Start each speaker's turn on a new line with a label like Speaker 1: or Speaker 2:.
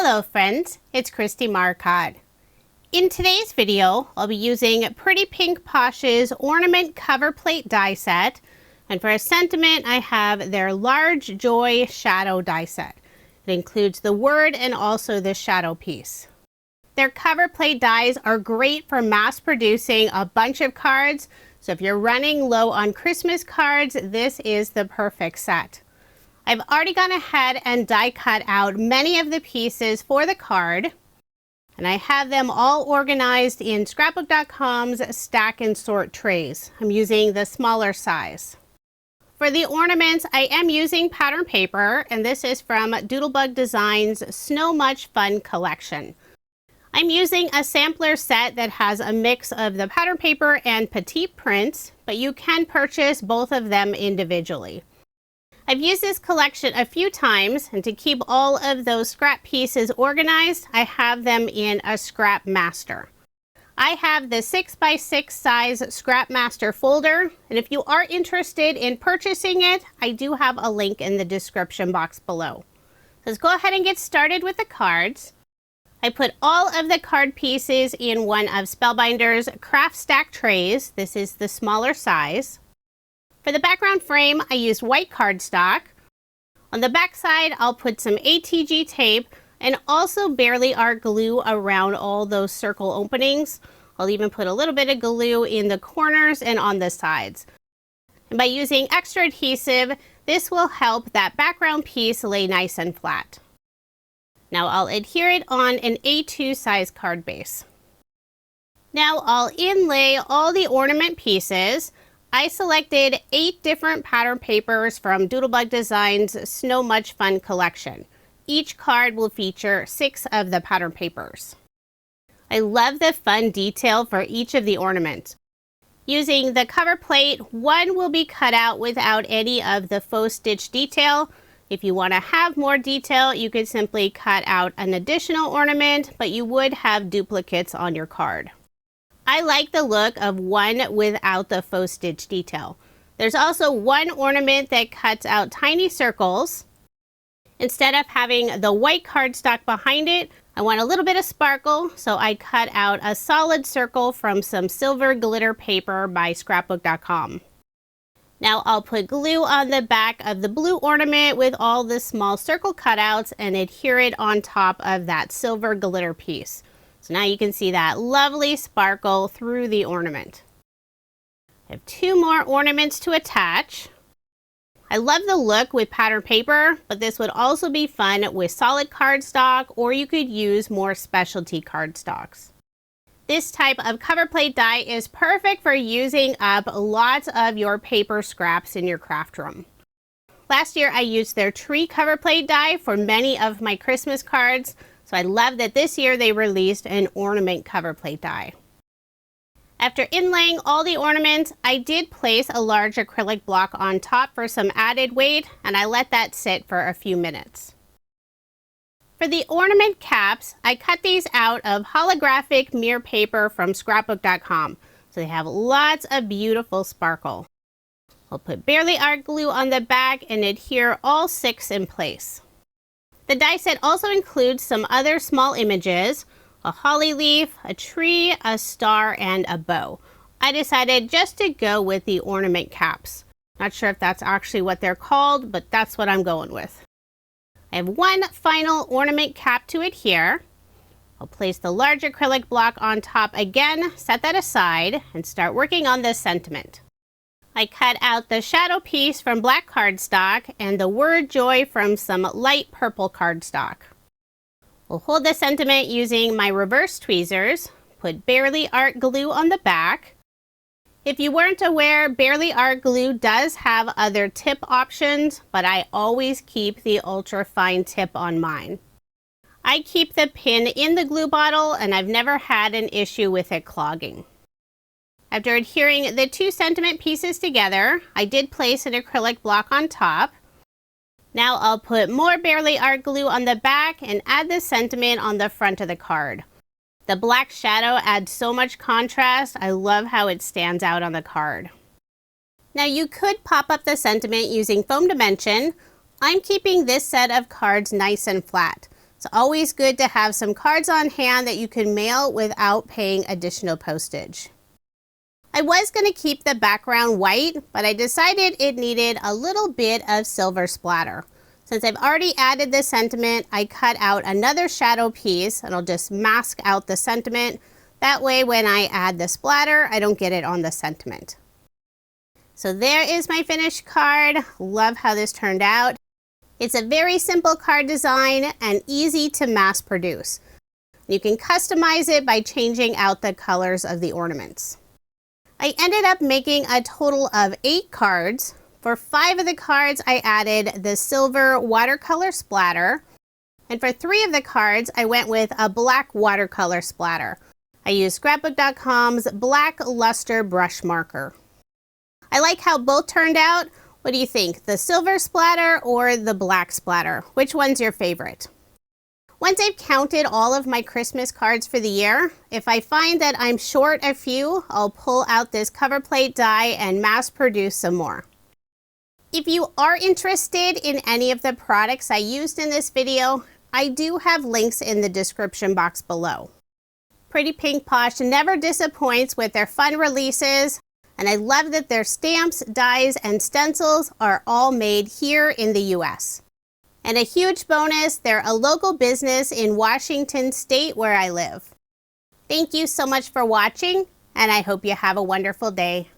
Speaker 1: Hello friends, it's Kristie Marcotte. In today's video, I'll be using Pretty Pink Posh's Ornament Cover Plate die set, and for a sentiment I have their Large Joy Shadow die set. It includes the word and also the shadow piece. Their cover plate dies are great for mass producing a bunch of cards, so if you're running low on Christmas cards, this is the perfect set. I've already gone ahead and die cut out many of the pieces for the card, and I have them all organized in Scrapbook.com's stack and sort trays. I'm using the smaller size. For the ornaments, I am using pattern paper, and this is from Doodlebug Designs' Snow Much Fun collection. I'm using a sampler set that has a mix of the pattern paper and Petite prints, but you can purchase both of them individually. I've used this collection a few times, and to keep all of those scrap pieces organized, I have them in a Scrapmaster. I have the 6x6 size Scrapmaster folder, and if you are interested in purchasing it, I do have a link in the description box below. Let's go ahead and get started with the cards. I put all of the card pieces in one of Spellbinder's craft stack trays. This is the smaller size. For the background frame, I used white cardstock. On the back side, I'll put some ATG tape and also barely art glue around all those circle openings. I'll even put a little bit of glue in the corners and on the sides. And by using extra adhesive, this will help that background piece lay nice and flat. Now I'll adhere it on an A2 size card base. Now I'll inlay all the ornament pieces. I selected 8 different pattern papers from Doodlebug Designs' Snow Much Fun collection. Each card will feature 6 of the pattern papers. I love the fun detail for each of the ornaments. Using the cover plate, one will be cut out without any of the faux stitch detail. If you want to have more detail, you could simply cut out an additional ornament, but you would have duplicates on your card. I like the look of one without the faux stitch detail. There's also one ornament that cuts out tiny circles. Instead of having the white cardstock behind it, I want a little bit of sparkle, so I cut out a solid circle from some silver glitter paper by Scrapbook.com. Now I'll put glue on the back of the blue ornament with all the small circle cutouts and adhere it on top of that silver glitter piece. So now you can see that lovely sparkle through the ornament. I have 2 more ornaments to attach. I love the look with pattern paper, but this would also be fun with solid cardstock, or you could use more specialty cardstocks. This type of cover plate die is perfect for using up lots of your paper scraps in your craft room. Last year I used their tree cover plate die for many of my Christmas cards, so I love that this year they released an ornament cover plate die. After inlaying all the ornaments, I did place a large acrylic block on top for some added weight, and I let that sit for a few minutes. For the ornament caps, I cut these out of holographic mirror paper from Scrapbook.com, so they have lots of beautiful sparkle. I'll put barely art glue on the back and adhere all 6 in place. The die set also includes some other small images, a holly leaf, a tree, a star, and a bow. I decided just to go with the ornament caps. Not sure if that's actually what they're called, but that's what I'm going with. I have one final ornament cap to adhere. I'll place the large acrylic block on top again, set that aside, and start working on this sentiment. I cut out the shadow piece from black cardstock and the word joy from some light purple cardstock. We'll hold the sentiment using my reverse tweezers, put barely art glue on the back. If you weren't aware, barely art glue does have other tip options, but I always keep the ultra fine tip on mine. I keep the pin in the glue bottle and I've never had an issue with it clogging. After adhering the 2 sentiment pieces together, I did place an acrylic block on top. Now I'll put more barely art glue on the back and add the sentiment on the front of the card. The black shadow adds so much contrast. I love how it stands out on the card. Now you could pop up the sentiment using foam dimension. I'm keeping this set of cards nice and flat. It's always good to have some cards on hand that you can mail without paying additional postage. I was going to keep the background white, but I decided it needed a little bit of silver splatter. Since I've already added the sentiment, I cut out another shadow piece and I'll just mask out the sentiment. That way when I add the splatter, I don't get it on the sentiment. So there is my finished card. Love how this turned out. It's a very simple card design and easy to mass produce. You can customize it by changing out the colors of the ornaments. I ended up making a total of 8 cards. For 5 of the cards, I added the silver watercolor splatter. And for 3 of the cards, I went with a black watercolor splatter. I used Scrapbook.com's black Lustre brush marker. I like how both turned out. What do you think? The silver splatter or the black splatter? Which one's your favorite? Once I've counted all of my Christmas cards for the year, if I find that I'm short a few, I'll pull out this cover plate die and mass produce some more. If you are interested in any of the products I used in this video, I do have links in the description box below. Pretty Pink Posh never disappoints with their fun releases, and I love that their stamps, dies, and stencils are all made here in the US. And a huge bonus, they're a local business in Washington State where I live. Thank you so much for watching, and I hope you have a wonderful day.